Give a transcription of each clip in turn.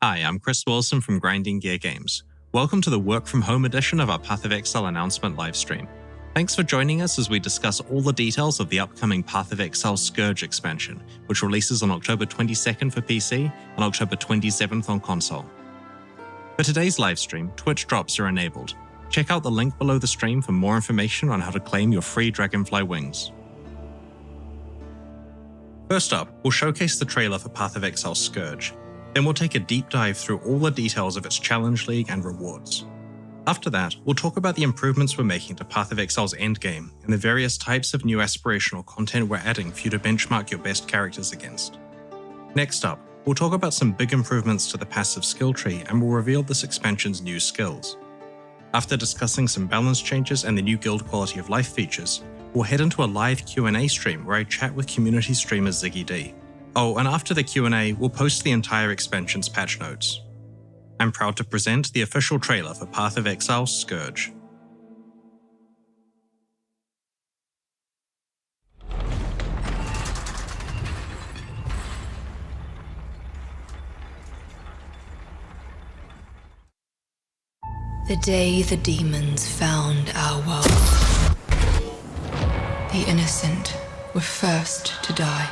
Hi, I'm Chris Wilson from Grinding Gear Games. Welcome to the Work From Home edition of our Path of Exile announcement livestream. Thanks for joining us as we discuss all the details of the upcoming Path of Exile Scourge expansion, which releases on October 22nd for PC and October 27th on console. For today's livestream, Twitch drops are enabled. Check out the link below the stream for more information on how to claim your free Dragonfly wings. First up, we'll showcase the trailer for Path of Exile Scourge. Then we'll take a deep dive through all the details of its challenge league and rewards. After that, we'll talk about the improvements we're making to Path of Exile's endgame and the various types of new aspirational content we're adding for you to benchmark your best characters against. Next up, we'll talk about some big improvements to the passive skill tree and we'll reveal this expansion's new skills. After discussing some balance changes and the new guild quality of life features, we'll head into a live Q&A stream where I chat with community streamer Ziggy D. Oh, and after the Q&A, we'll post the entire expansion's patch notes. I'm proud to present the official trailer for Path of Exile Scourge. The day the demons found our world, the innocent were first to die.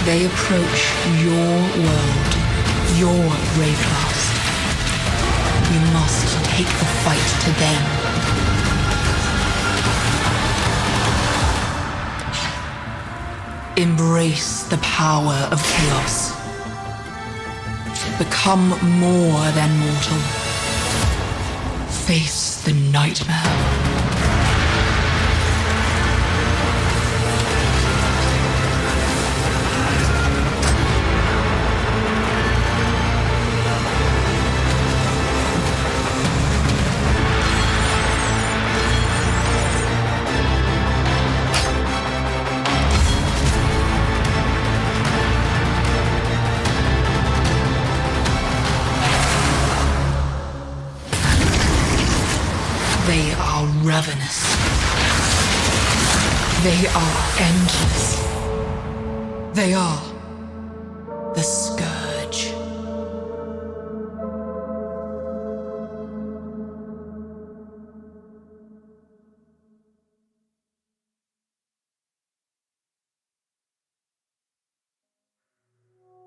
They approach your world, your Raycast. You must take the fight to them. Embrace the power of chaos. Become more than mortal. Face the nightmare. They are ravenous. They are endless. They are the Scourge.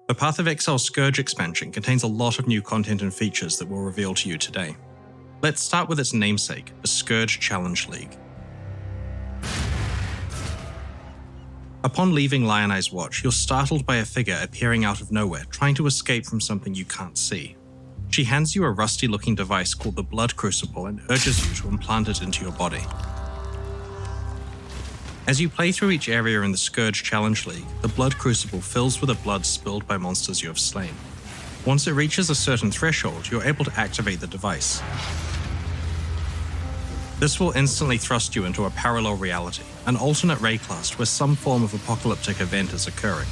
The Path of Exile Scourge expansion contains a lot of new content and features that we'll reveal to you today. Let's start with its namesake, the Scourge Challenge League. Upon leaving Lionized Watch, you're startled by a figure appearing out of nowhere, trying to escape from something you can't see. She hands you a rusty-looking device called the Blood Crucible and urges you to implant it into your body. As you play through each area in the Scourge Challenge League, the Blood Crucible fills with the blood spilled by monsters you have slain. Once it reaches a certain threshold, you're able to activate the device. This will instantly thrust you into a parallel reality, an alternate Raycast where some form of apocalyptic event is occurring.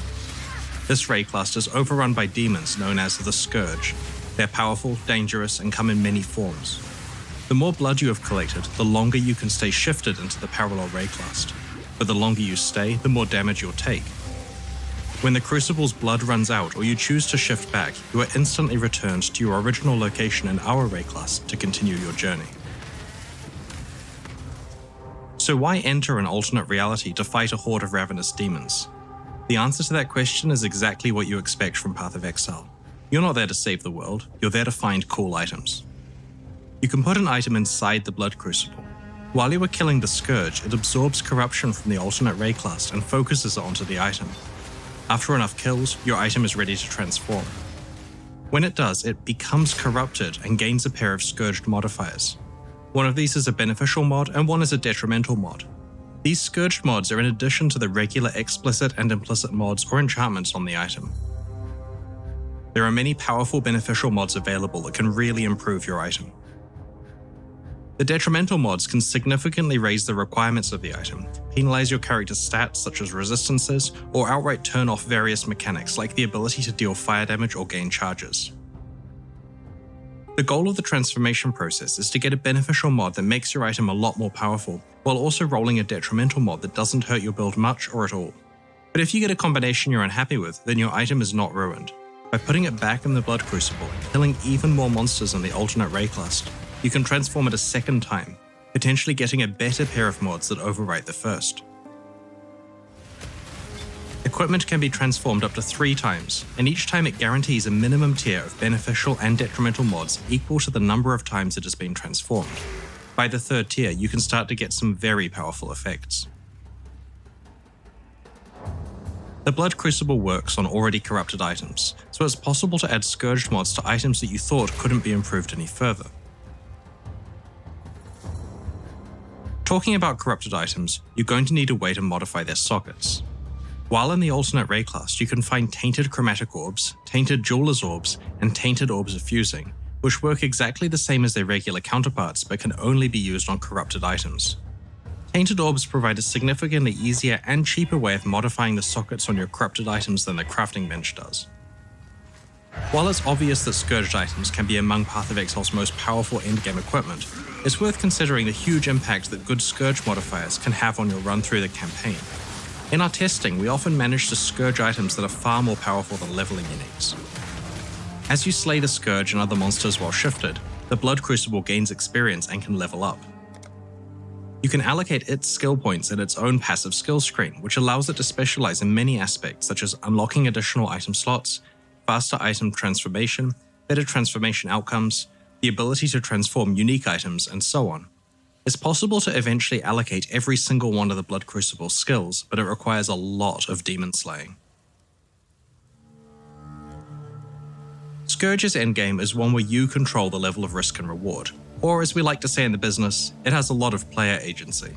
This Raycast is overrun by demons known as the Scourge. They're powerful, dangerous, and come in many forms. The more blood you have collected, the longer you can stay shifted into the parallel Raycast. But the longer you stay, the more damage you'll take. When the Crucible's blood runs out or you choose to shift back, you are instantly returned to your original location in our Raycast to continue your journey. So why enter an alternate reality to fight a horde of ravenous demons? The answer to that question is exactly what you expect from Path of Exile. You're not there to save the world, you're there to find cool items. You can put an item inside the Blood Crucible. While you are killing the Scourge, it absorbs corruption from the alternate Raycast and focuses it onto the item. After enough kills, your item is ready to transform. When it does, it becomes corrupted and gains a pair of Scourged modifiers. One of these is a beneficial mod and one is a detrimental mod. These Scourged mods are in addition to the regular explicit and implicit mods or enchantments on the item. There are many powerful beneficial mods available that can really improve your item. The detrimental mods can significantly raise the requirements of the item, penalize your character's stats such as resistances, or outright turn off various mechanics like the ability to deal fire damage or gain charges. The goal of the transformation process is to get a beneficial mod that makes your item a lot more powerful, while also rolling a detrimental mod that doesn't hurt your build much or at all. But if you get a combination you're unhappy with, then your item is not ruined. By putting it back in the Blood Crucible and killing even more monsters in the alternate Rayclust, you can transform it a second time, potentially getting a better pair of mods that overwrite the first. Equipment can be transformed up to 3 times, and each time it guarantees a minimum tier of beneficial and detrimental mods equal to the number of times it has been transformed. By the 3rd tier, you can start to get some very powerful effects. The Blood Crucible works on already corrupted items, so it's possible to add Scourged mods to items that you thought couldn't be improved any further. Talking about corrupted items, you're going to need a way to modify their sockets. While in the alternate Rayclust, you can find Tainted Chromatic Orbs, Tainted Jeweler's Orbs, and Tainted Orbs of Fusing, which work exactly the same as their regular counterparts but can only be used on corrupted items. Tainted Orbs provide a significantly easier and cheaper way of modifying the sockets on your corrupted items than the crafting bench does. While it's obvious that Scourged items can be among Path of Exile's most powerful endgame equipment, it's worth considering the huge impact that good Scourge modifiers can have on your run through the campaign. In our testing, we often manage to Scourge items that are far more powerful than leveling uniques. As you slay the Scourge and other monsters while shifted, the Blood Crucible gains experience and can level up. You can allocate its skill points in its own passive skill screen, which allows it to specialize in many aspects such as unlocking additional item slots, faster item transformation, better transformation outcomes, the ability to transform unique items, and so on. It's possible to eventually allocate every single one of the Blood Crucible skills, but it requires a lot of demon slaying. Scourge's endgame is one where you control the level of risk and reward, or as we like to say in the business, it has a lot of player agency.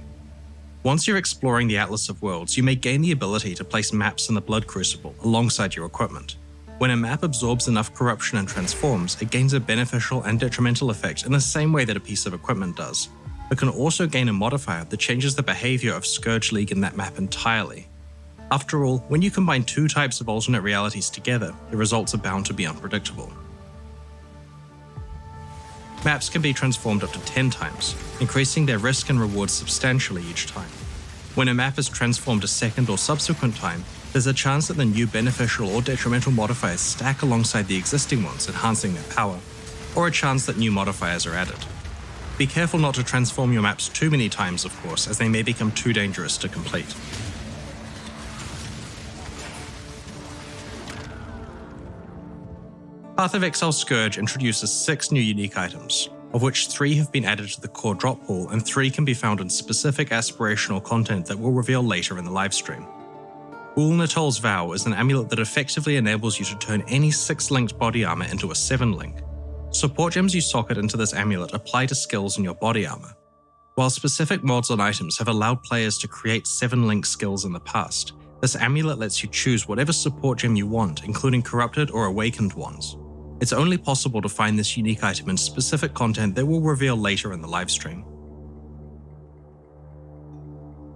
Once you're exploring the Atlas of Worlds, you may gain the ability to place maps in the Blood Crucible alongside your equipment. When a map absorbs enough corruption and transforms, it gains a beneficial and detrimental effect in the same way that a piece of equipment does, but can also gain a modifier that changes the behavior of Scourge League in that map entirely. After all, when you combine 2 types of alternate realities together, the results are bound to be unpredictable. Maps can be transformed up to 10 times, increasing their risk and reward substantially each time. When a map is transformed a second or subsequent time, there's a chance that the new beneficial or detrimental modifiers stack alongside the existing ones, enhancing their power, or a chance that new modifiers are added. Be careful not to transform your maps too many times, of course, as they may become too dangerous to complete. Path of Exile Scourge introduces 6 new unique items, of which 3 have been added to the core drop pool and 3 can be found in specific aspirational content that we'll reveal later in the livestream. Ulnatol's Vow is an amulet that effectively enables you to turn any 6-linked body armor into a 7-link. Support gems you socket into this amulet apply to skills in your body armor. While specific mods on items have allowed players to create 7-link skills in the past, this amulet lets you choose whatever support gem you want, including corrupted or awakened ones. It's only possible to find this unique item in specific content that we'll reveal later in the livestream.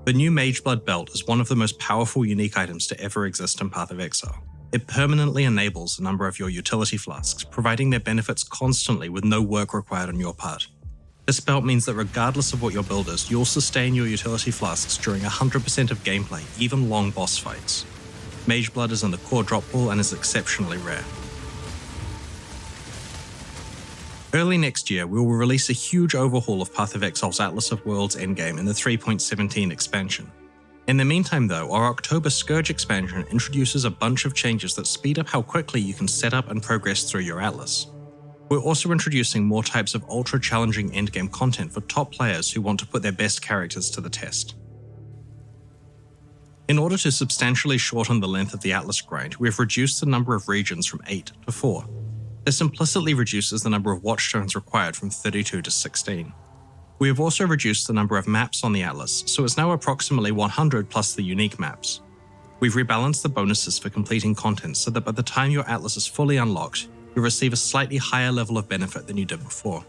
The new Mageblood belt is one of the most powerful unique items to ever exist in Path of Exile. It permanently enables a number of your utility flasks, providing their benefits constantly with no work required on your part. This belt means that regardless of what your build is, you'll sustain your utility flasks during 100% of gameplay, even long boss fights. Mageblood is in the core drop pool and is exceptionally rare. Early next year, we will release a huge overhaul of Path of Exile's Atlas of Worlds endgame in the 3.17 expansion. In the meantime though, our October Scourge expansion introduces a bunch of changes that speed up how quickly you can set up and progress through your Atlas. We're also introducing more types of ultra-challenging endgame content for top players who want to put their best characters to the test. In order to substantially shorten the length of the Atlas grind, we have reduced the number of regions from 8 to 4. This implicitly reduces the number of watchstones required from 32 to 16. We have also reduced the number of maps on the Atlas, so it's now approximately 100 plus the unique maps. We've rebalanced the bonuses for completing content so that by the time your atlas is fully unlocked, you'll receive a slightly higher level of benefit than you did before.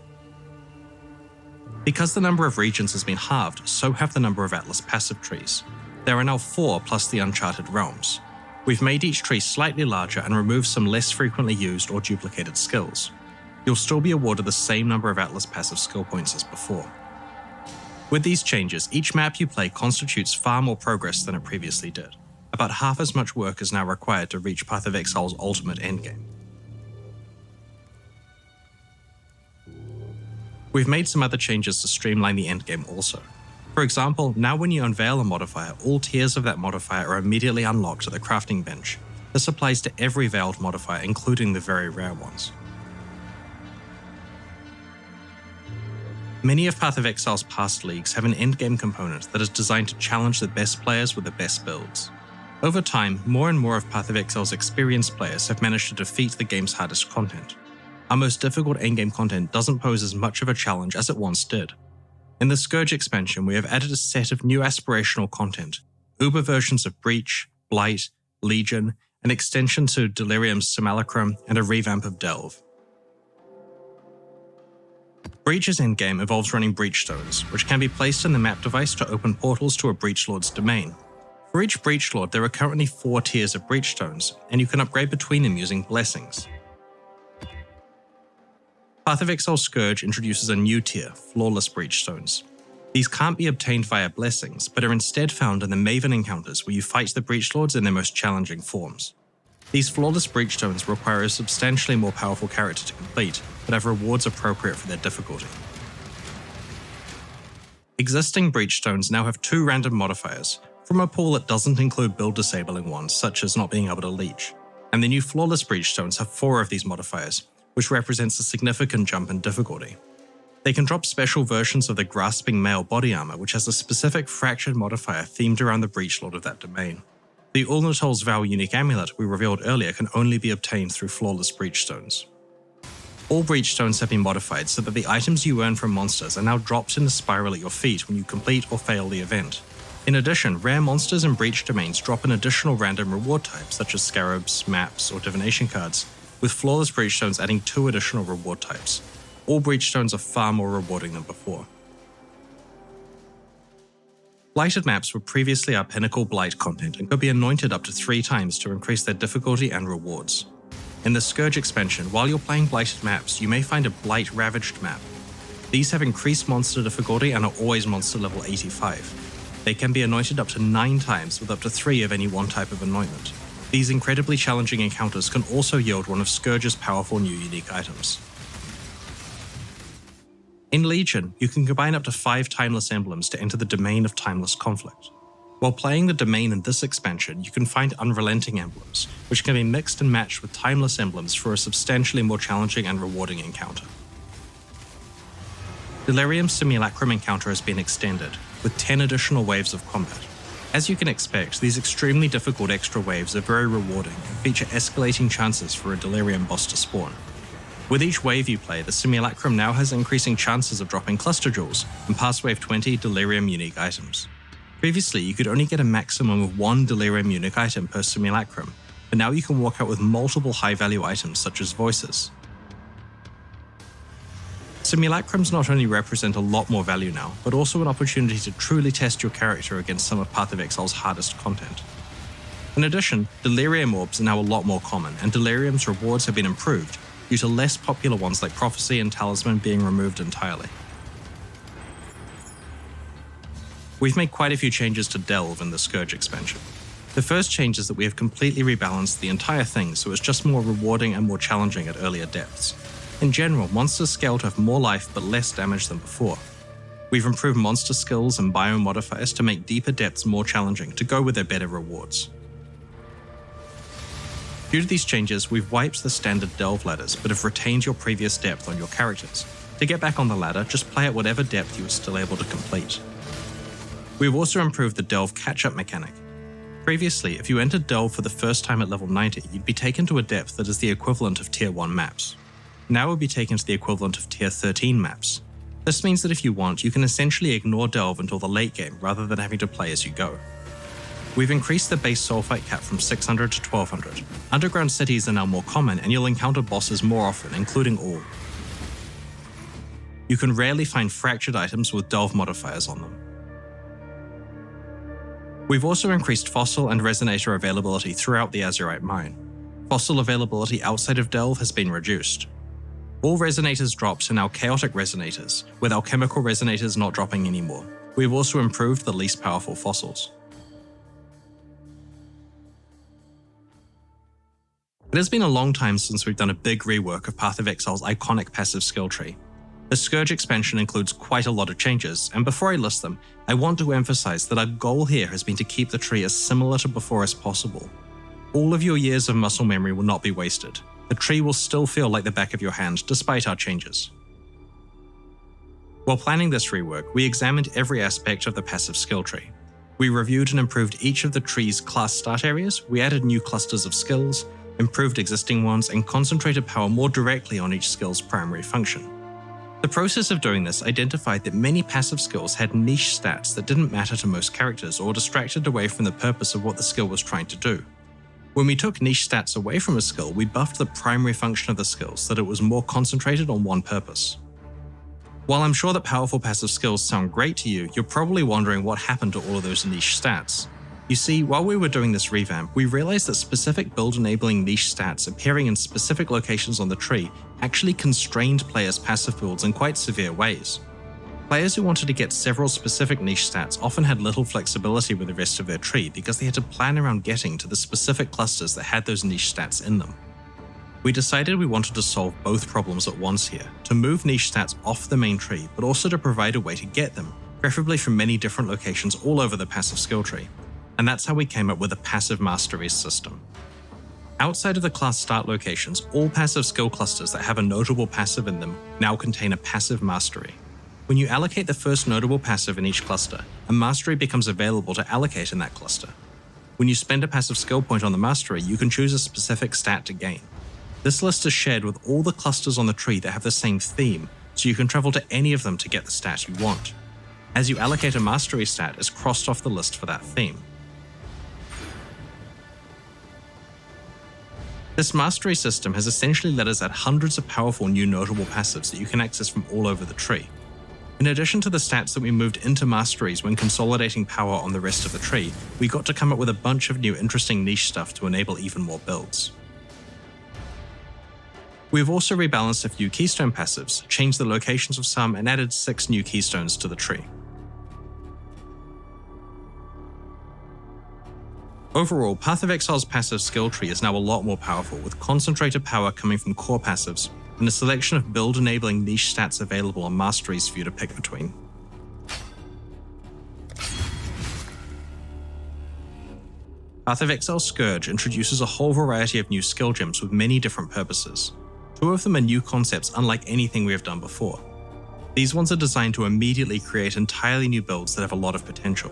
Because the number of regions has been halved, so have the number of atlas passive trees. There are now 4 plus the Uncharted Realms. We've made each tree slightly larger and removed some less frequently used or duplicated skills. You'll still be awarded the same number of atlas passive skill points as before. With these changes, each map you play constitutes far more progress than it previously did. About half as much work is now required to reach Path of Exile's ultimate endgame. We've made some other changes to streamline the endgame also. For example, now when you unveil a modifier, all tiers of that modifier are immediately unlocked at the crafting bench. This applies to every veiled modifier, including the very rare ones. Many of Path of Exile's past leagues have an endgame component that is designed to challenge the best players with the best builds. Over time, more and more of Path of Exile's experienced players have managed to defeat the game's hardest content. Our most difficult endgame content doesn't pose as much of a challenge as it once did. In the Scourge expansion, we have added a set of new aspirational content, uber versions of Breach, Blight, Legion, an extension to Delirium's Simulacrum, and a revamp of Delve. Breach's endgame involves running Breach Stones, which can be placed in the map device to open portals to a Breachlord's domain. For each Breachlord, there are currently 4 tiers of Breach Stones, and you can upgrade between them using blessings. Path of Exile Scourge introduces a new tier, Flawless Breach Stones. These can't be obtained via blessings, but are instead found in the Maven encounters where you fight the Breachlords in their most challenging forms. These Flawless Breach Stones require a substantially more powerful character to complete, but have rewards appropriate for their difficulty. Existing Breach Stones now have 2 random modifiers, from a pool that doesn't include build disabling ones, such as not being able to leech, and the new Flawless Breach Stones have 4 of these modifiers, which represents a significant jump in difficulty. They can drop special versions of the Grasping Male body armor, which has a specific fractured modifier themed around the Breachlord of that domain. The Ulnatol's Vow unique amulet we revealed earlier can only be obtained through Flawless Breach Stones. All Breach Stones have been modified so that the items you earn from monsters are now dropped in a spiral at your feet when you complete or fail the event. In addition, rare monsters and Breach domains drop an additional random reward types such as scarabs, maps, or divination cards, with Flawless Breach Stones adding 2 additional reward types. All Breach Stones are far more rewarding than before. Blighted maps were previously our pinnacle Blight content and could be anointed up to 3 times to increase their difficulty and rewards. In the Scourge expansion, while you're playing Blighted maps, you may find a Blight Ravaged map. These have increased monster difficulty and are always monster level 85. They can be anointed up to 9 times with up to 3 of any one type of anointment. These incredibly challenging encounters can also yield one of Scourge's powerful new unique items. In Legion, you can combine up to 5 timeless emblems to enter the domain of timeless conflict. While playing the domain in this expansion, you can find unrelenting emblems, which can be mixed and matched with timeless emblems for a substantially more challenging and rewarding encounter. Delirium's Simulacrum encounter has been extended, with 10 additional waves of combat. As you can expect, these extremely difficult extra waves are very rewarding and feature escalating chances for a Delirium boss to spawn. With each wave you play, the Simulacrum now has increasing chances of dropping Cluster Jewels and past wave 20 Delirium unique items. Previously, you could only get a maximum of 1 Delirium unique item per Simulacrum, but now you can walk out with multiple high-value items such as Voices. Simulacrums not only represent a lot more value now, but also an opportunity to truly test your character against some of Path of Exile's hardest content. In addition, Delirium Orbs are now a lot more common, and Delirium's rewards have been improved due to less popular ones like Prophecy and Talisman being removed entirely. We've made quite a few changes to Delve in the Scourge expansion. The first change is that we have completely rebalanced the entire thing so it's just more rewarding and more challenging at earlier depths. In general, monsters scale to have more life but less damage than before. We've improved monster skills and bio modifiers to make deeper depths more challenging to go with their better rewards. Due to these changes, we've wiped the standard Delve ladders but have retained your previous depth on your characters. To get back on the ladder, just play at whatever depth you were still able to complete. We've also improved the Delve catch-up mechanic. Previously, if you entered Delve for the first time at level 90, you'd be taken to a depth that is the equivalent of Tier 1 maps. Now we'll be taken to the equivalent of Tier 13 maps. This means that if you want, you can essentially ignore Delve until the late game rather than having to play as you go. We've increased the base soul fight cap from 600 to 1200. Underground cities are now more common, and you'll encounter bosses more often, including all. You can rarely find fractured items with delve modifiers on them. We've also increased fossil and resonator availability throughout the Azurite mine. Fossil availability outside of delve has been reduced. All resonators dropped are now chaotic resonators, with alchemical resonators not dropping anymore. We've also improved the least powerful fossils. It has been a long time since we've done a big rework of Path of Exile's iconic passive skill tree. The Scourge expansion includes quite a lot of changes, and before I list them, I want to emphasize that our goal here has been to keep the tree as similar to before as possible. All of your years of muscle memory will not be wasted. The tree will still feel like the back of your hand despite our changes. While planning this rework, we examined every aspect of the passive skill tree. We reviewed and improved each of the tree's class start areas, we added new clusters of skills, improved existing ones, and concentrated power more directly on each skill's primary function. The process of doing this identified that many passive skills had niche stats that didn't matter to most characters or distracted away from the purpose of what the skill was trying to do. When we took niche stats away from a skill, we buffed the primary function of the skill so that it was more concentrated on one purpose. While I'm sure that powerful passive skills sound great to you, you're probably wondering what happened to all of those niche stats. You see, while we were doing this revamp, we realized that specific build-enabling niche stats appearing in specific locations on the tree actually constrained players' passive builds in quite severe ways. Players who wanted to get several specific niche stats often had little flexibility with the rest of their tree because they had to plan around getting to the specific clusters that had those niche stats in them. We decided we wanted to solve both problems at once here, to move niche stats off the main tree, but also to provide a way to get them, preferably from many different locations all over the passive skill tree. And that's how we came up with a passive masteries system. Outside of the class start locations, all passive skill clusters that have a notable passive in them now contain a passive mastery. When you allocate the first notable passive in each cluster, a mastery becomes available to allocate in that cluster. When you spend a passive skill point on the mastery, you can choose a specific stat to gain. This list is shared with all the clusters on the tree that have the same theme, so you can travel to any of them to get the stat you want. As you allocate a mastery stat, it's crossed off the list for that theme. This mastery system has essentially let us add hundreds of powerful new notable passives that you can access from all over the tree. In addition to the stats that we moved into masteries when consolidating power on the rest of the tree, we got to come up with a bunch of new interesting niche stuff to enable even more builds. We've also rebalanced a few keystone passives, changed the locations of some, and added 6 new keystones to the tree. Overall, Path of Exile's passive skill tree is now a lot more powerful, with concentrated power coming from core passives, and a selection of build-enabling niche stats available on masteries for you to pick between. Path of Exile Scourge introduces a whole variety of new skill gems with many different purposes. 2 of them are new concepts unlike anything we have done before. These ones are designed to immediately create entirely new builds that have a lot of potential.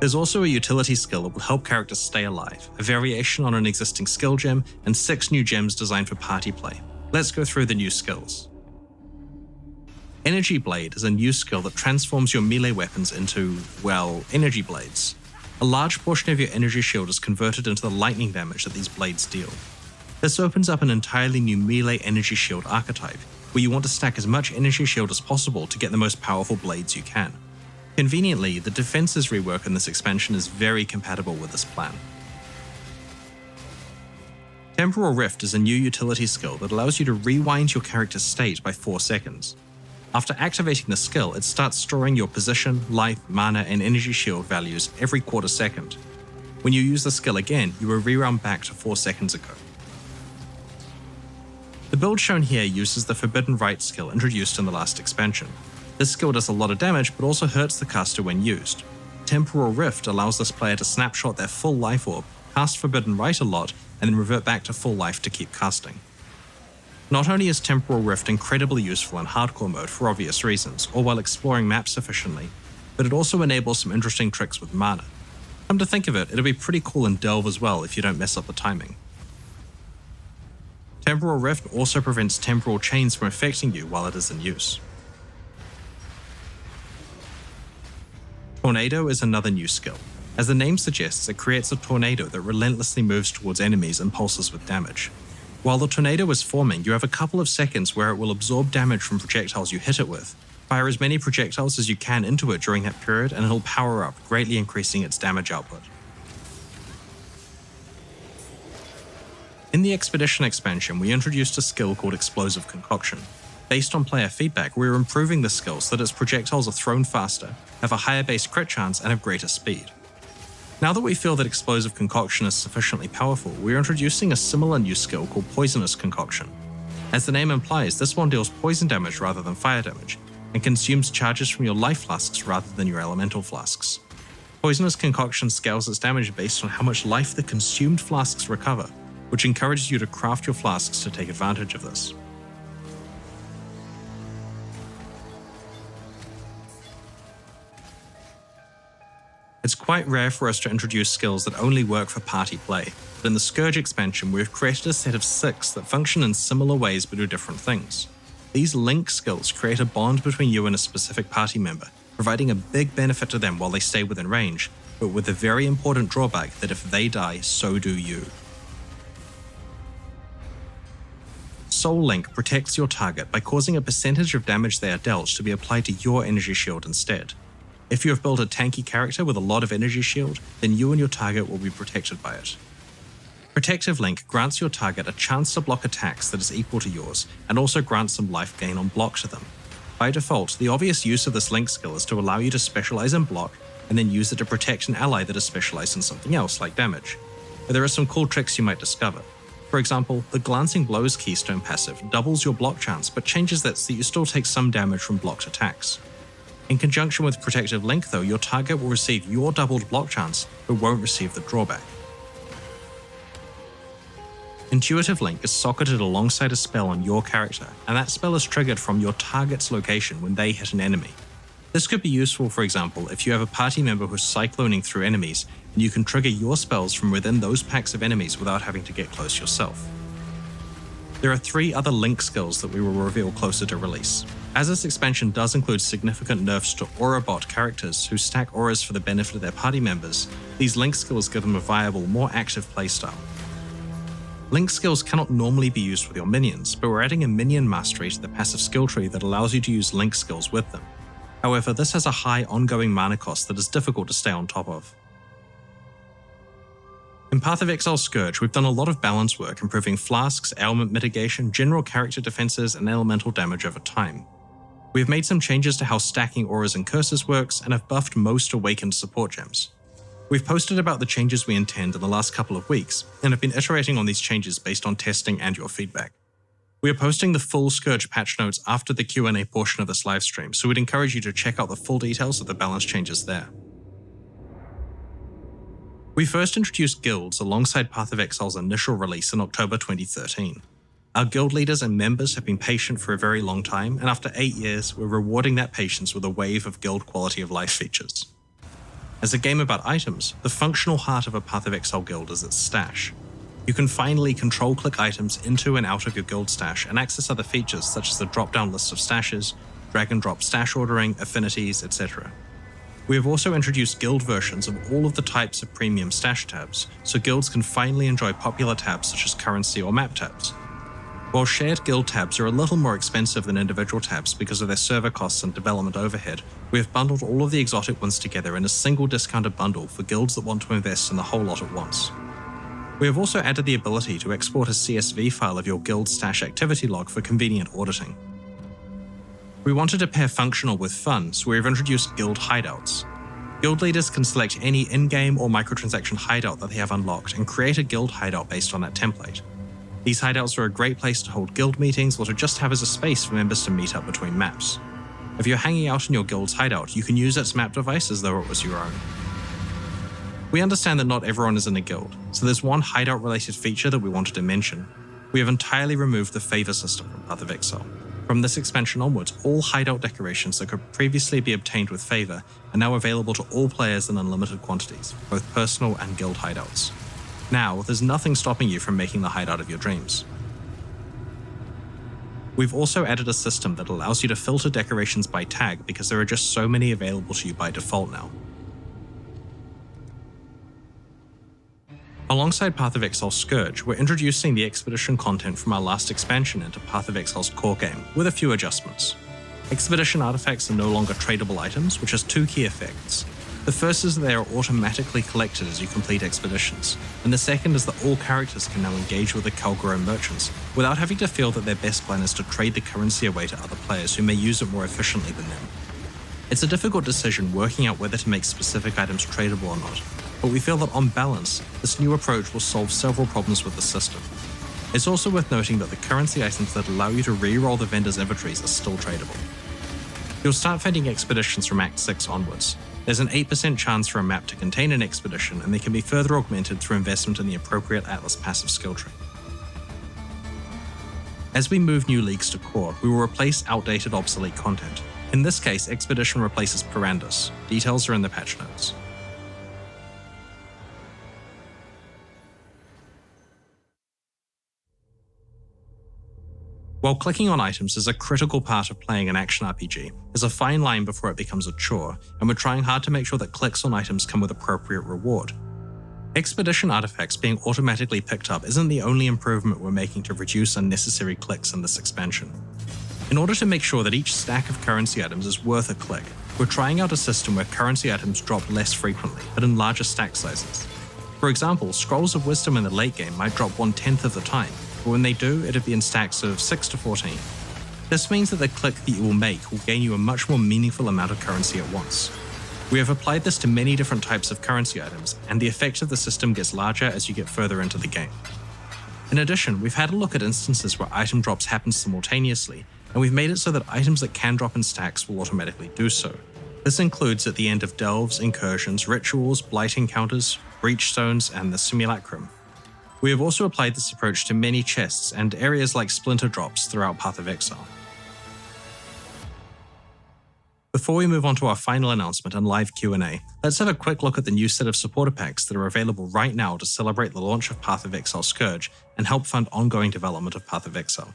There's also a utility skill that will help characters stay alive, a variation on an existing skill gem, and 6 new gems designed for party play. Let's go through the new skills. Energy Blade is a new skill that transforms your melee weapons into, well, energy blades. A large portion of your energy shield is converted into the lightning damage that these blades deal. This opens up an entirely new melee energy shield archetype, where you want to stack as much energy shield as possible to get the most powerful blades you can. Conveniently, the defenses rework in this expansion is very compatible with this plan. Temporal Rift is a new utility skill that allows you to rewind your character's state by 4 seconds. After activating the skill, it starts storing your position, life, mana, and energy shield values every quarter second. When you use the skill again, you will reround back to 4 seconds ago. The build shown here uses the Forbidden Rite skill introduced in the last expansion. This skill does a lot of damage, but also hurts the caster when used. Temporal Rift allows this player to snapshot their full life orb, cast Forbidden Rite a lot, and then revert back to full life to keep casting. Not only is Temporal Rift incredibly useful in hardcore mode for obvious reasons, or while exploring maps efficiently, but it also enables some interesting tricks with mana. Come to think of it, it'll be pretty cool in Delve as well if you don't mess up the timing. Temporal Rift also prevents temporal chains from affecting you while it is in use. Tornado is another new skill. As the name suggests, it creates a tornado that relentlessly moves towards enemies and pulses with damage. While the tornado is forming, you have a couple of seconds where it will absorb damage from projectiles you hit it with. Fire as many projectiles as you can into it during that period and it'll power up, greatly increasing its damage output. In the Expedition expansion, we introduced a skill called Explosive Concoction. Based on player feedback, we are improving the skill so that its projectiles are thrown faster, have a higher base crit chance, and have greater speed. Now that we feel that Explosive Concoction is sufficiently powerful, we are introducing a similar new skill called Poisonous Concoction. As the name implies, this one deals poison damage rather than fire damage, and consumes charges from your life flasks rather than your elemental flasks. Poisonous Concoction scales its damage based on how much life the consumed flasks recover, which encourages you to craft your flasks to take advantage of this. It's quite rare for us to introduce skills that only work for party play, but in the Scourge expansion we've created a set of 6 that function in similar ways but do different things. These link skills create a bond between you and a specific party member, providing a big benefit to them while they stay within range, but with the very important drawback that if they die, so do you. Soul Link protects your target by causing a percentage of damage they are dealt to be applied to your energy shield instead. If you have built a tanky character with a lot of energy shield, then you and your target will be protected by it. Protective Link grants your target a chance to block attacks that is equal to yours, and also grants some life gain on block to them. By default, the obvious use of this Link skill is to allow you to specialize in block, and then use it to protect an ally that is specialized in something else, like damage. But there are some cool tricks you might discover. For example, the Glancing Blows keystone passive doubles your block chance, but changes that so that you still take some damage from blocked attacks. In conjunction with Protective Link though, your target will receive your doubled block chance, but won't receive the drawback. Intuitive Link is socketed alongside a spell on your character, and that spell is triggered from your target's location when they hit an enemy. This could be useful, for example, if you have a party member who's cycloning through enemies, and you can trigger your spells from within those packs of enemies without having to get close yourself. There are 3 other Link skills that we will reveal closer to release. As this expansion does include significant nerfs to Aura bot characters who stack auras for the benefit of their party members, these Link skills give them a viable, more active playstyle. Link skills cannot normally be used with your minions, but we're adding a minion mastery to the passive skill tree that allows you to use Link skills with them. However, this has a high ongoing mana cost that is difficult to stay on top of. In Path of Exile Scourge, we've done a lot of balance work improving flasks, ailment mitigation, general character defenses, and elemental damage over time. We've made some changes to how stacking auras and curses works, and have buffed most awakened support gems. We've posted about the changes we intend in the last couple of weeks, and have been iterating on these changes based on testing and your feedback. We are posting the full Scourge patch notes after the Q&A portion of this livestream, so we'd encourage you to check out the full details of the balance changes there. We first introduced guilds alongside Path of Exile's initial release in October 2013. Our guild leaders and members have been patient for a very long time, and after 8 years, we're rewarding that patience with a wave of guild quality of life features. As a game about items, the functional heart of a Path of Exile guild is its stash. You can finally control-click items into and out of your guild stash and access other features such as the drop-down list of stashes, drag-and-drop stash ordering, affinities, etc. We have also introduced guild versions of all of the types of premium stash tabs, so guilds can finally enjoy popular tabs such as currency or map tabs. While shared guild tabs are a little more expensive than individual tabs because of their server costs and development overhead, we have bundled all of the exotic ones together in a single discounted bundle for guilds that want to invest in the whole lot at once. We have also added the ability to export a CSV file of your guild stash activity log for convenient auditing. We wanted to pair functional with fun, so we have introduced guild hideouts. Guild leaders can select any in-game or microtransaction hideout that they have unlocked and create a guild hideout based on that template. These hideouts are a great place to hold guild meetings or to just have as a space for members to meet up between maps. If you're hanging out in your guild's hideout, you can use its map device as though it was your own. We understand that not everyone is in a guild, so there's one hideout-related feature that we wanted to mention. We have entirely removed the favor system from Path of Exile. From this expansion onwards, all hideout decorations that could previously be obtained with favor are now available to all players in unlimited quantities, both personal and guild hideouts. Now, there's nothing stopping you from making the hideout of your dreams. We've also added a system that allows you to filter decorations by tag because there are just so many available to you by default now. Alongside Path of Exile Scourge, we're introducing the Expedition content from our last expansion into Path of Exile's core game, with a few adjustments. Expedition artifacts are no longer tradable items, which has two key effects. The first is that they are automatically collected as you complete expeditions, and the second is that all characters can now engage with the Calgaro merchants without having to feel that their best plan is to trade the currency away to other players who may use it more efficiently than them. It's a difficult decision working out whether to make specific items tradable or not, but we feel that on balance, this new approach will solve several problems with the system. It's also worth noting that the currency items that allow you to re-roll the vendor's inventories are still tradable. You'll start finding expeditions from Act 6 onwards. There's an 8% chance for a map to contain an expedition, and they can be further augmented through investment in the appropriate Atlas passive skill tree. As we move new leagues to core, we will replace outdated obsolete content. In this case, Expedition replaces Perandus. Details are in the patch notes. While clicking on items is a critical part of playing an action RPG, there's a fine line before it becomes a chore, and we're trying hard to make sure that clicks on items come with appropriate reward. Expedition artifacts being automatically picked up isn't the only improvement we're making to reduce unnecessary clicks in this expansion. In order to make sure that each stack of currency items is worth a click, we're trying out a system where currency items drop less frequently, but in larger stack sizes. For example, Scrolls of Wisdom in the late game might drop 1/10 of the time, but when they do, it'd be in stacks of 6 to 14. This means that the click that you will make will gain you a much more meaningful amount of currency at once. We have applied this to many different types of currency items, and the effect of the system gets larger as you get further into the game. In addition, we've had a look at instances where item drops happen simultaneously, and we've made it so that items that can drop in stacks will automatically do so. This includes at the end of delves, incursions, rituals, blight encounters, breach zones, and the simulacrum. We have also applied this approach to many chests and areas like splinter drops throughout Path of Exile. Before we move on to our final announcement and live Q&A, let's have a quick look at the new set of supporter packs that are available right now to celebrate the launch of Path of Exile Scourge and help fund ongoing development of Path of Exile.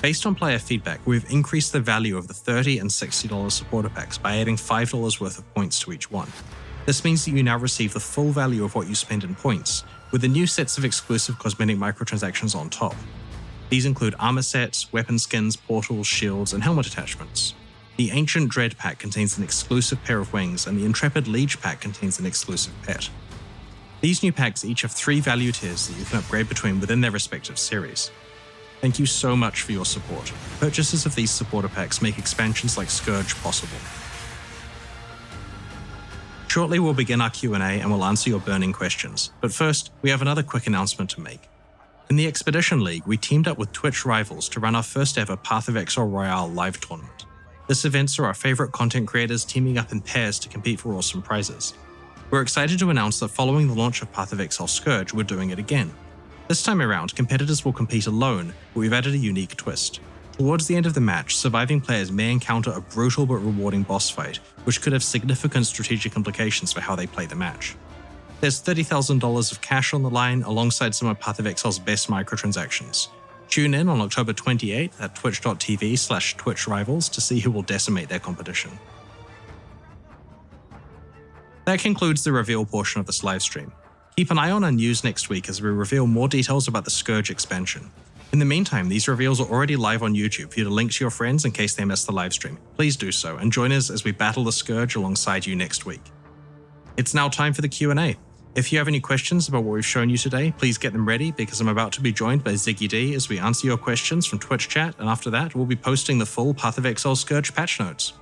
Based on player feedback, we've increased the value of the $30 and $60 supporter packs by adding $5 worth of points to each one. This means that you now receive the full value of what you spend in points, with the new sets of exclusive cosmetic microtransactions on top. These include armor sets, weapon skins, portals, shields, and helmet attachments. The Ancient Dread pack contains an exclusive pair of wings, and the Intrepid Liege pack contains an exclusive pet. These new packs each have 3 value tiers that you can upgrade between within their respective series. Thank you so much for your support. Purchases of these supporter packs make expansions like Scourge possible. Shortly we'll begin our Q&A and we'll answer your burning questions, but first, we have another quick announcement to make. In the Expedition League, we teamed up with Twitch rivals to run our first ever Path of Exile Royale live tournament. This event saw our favourite content creators teaming up in pairs to compete for awesome prizes. We're excited to announce that following the launch of Path of Exile Scourge, we're doing it again. This time around, competitors will compete alone, but we've added a unique twist. Towards the end of the match, surviving players may encounter a brutal but rewarding boss fight, which could have significant strategic implications for how they play the match. There's $30,000 of cash on the line alongside some of Path of Exile's best microtransactions. Tune in on October 28th at twitch.tv/twitchrivals to see who will decimate their competition. That concludes the reveal portion of this livestream. Keep an eye on our news next week as we reveal more details about the Scourge expansion. In the meantime, these reveals are already live on YouTube for you to link to your friends in case they missed the livestream. Please do so and join us as we battle the Scourge alongside you next week. It's now time for the Q&A. If you have any questions about what we've shown you today, please get them ready because I'm about to be joined by Ziggy D as we answer your questions from Twitch chat, and after that, we'll be posting the full Path of Exile Scourge patch notes.